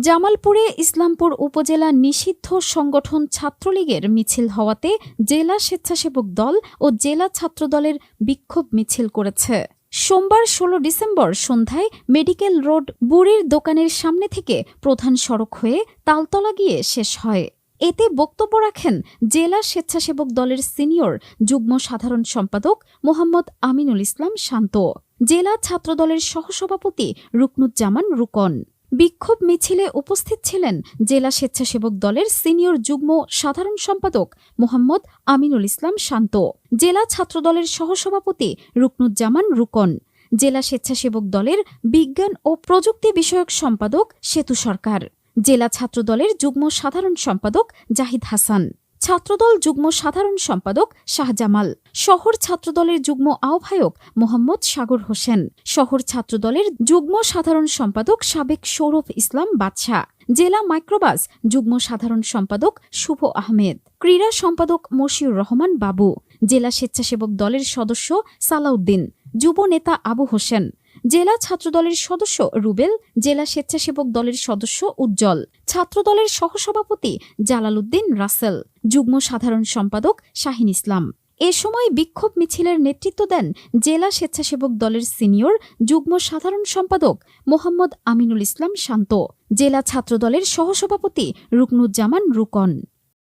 জামালপুরে ইসলামপুর উপজেলা নিষিদ্ধ সংগঠন ছাত্রলীগের মিছিল হওয়াতে জেলা স্বেচ্ছাসেবক দল ও জেলা ছাত্রদলের বিক্ষোভ মিছিল করেছে। সোমবার ১৬ ডিসেম্বর সন্ধ্যায় মেডিকেল রোড বুড়ির দোকানের সামনে থেকে প্রধান সড়ক হয়ে তালতলা গিয়ে শেষ হয়। এতে বক্তব্য রাখেন জেলা স্বেচ্ছাসেবক দলের সিনিয়র যুগ্ম সাধারণ সম্পাদক মোহাম্মদ আমিনুল ইসলাম শান্ত, জেলা ছাত্রদলের সহসভাপতি রুকনুজ্জামান রুকন। বিক্ষোভ মিছিলে উপস্থিত ছিলেন জেলা স্বেচ্ছাসেবক দলের সিনিয়র যুগ্ম সাধারণ সম্পাদক মোহাম্মদ আমিনুল ইসলাম শান্ত, জেলা ছাত্রদলের সহসভাপতি রুকনুজ্জামান রুকন, জেলা স্বেচ্ছাসেবক দলের বিজ্ঞান ও প্রযুক্তি বিষয়ক সম্পাদক সেতু সরকার, জেলা ছাত্রদলের যুগ্ম সাধারণ সম্পাদক জাহিদ হাসান, ছাত্রদল যুগ্ম সাধারণ সম্পাদক শাহজামাল, শহর ছাত্রদলের যুগ্ম আহ্বায়ক মোহাম্মদ সাগর হোসেন, শহর ছাত্রদলের যুগ্ম সাধারণ সম্পাদক সাবেক সৌরভ ইসলাম বাদশাহ, জেলা মাইক্রোবাস যুগ্ম সাধারণ সম্পাদক শুভ আহমেদ, ক্রীড়া সম্পাদক মশিউর রহমান বাবু, জেলা স্বেচ্ছাসেবক দলের সদস্য সালাউদ্দিন, যুব নেতা আবু হোসেন, জেলা ছাত্রদলের সদস্য রুবেল, জেলা স্বেচ্ছাসেবক দলের সদস্য উজ্জ্বল, ছাত্রদলের সহসভাপতি জালাল উদ্দিন রাসেল, যুগ্ম সাধারণ সম্পাদক শাহিন ইসলাম। এ সময় বিক্ষোভ মিছিলের নেতৃত্ব দেন জেলা স্বেচ্ছাসেবক দলের সিনিয়র যুগ্ম সাধারণ সম্পাদক মোহাম্মদ আমিনুল ইসলাম শান্ত, জেলা ছাত্রদলের সহসভাপতি রুকনুজ্জামান রুকন।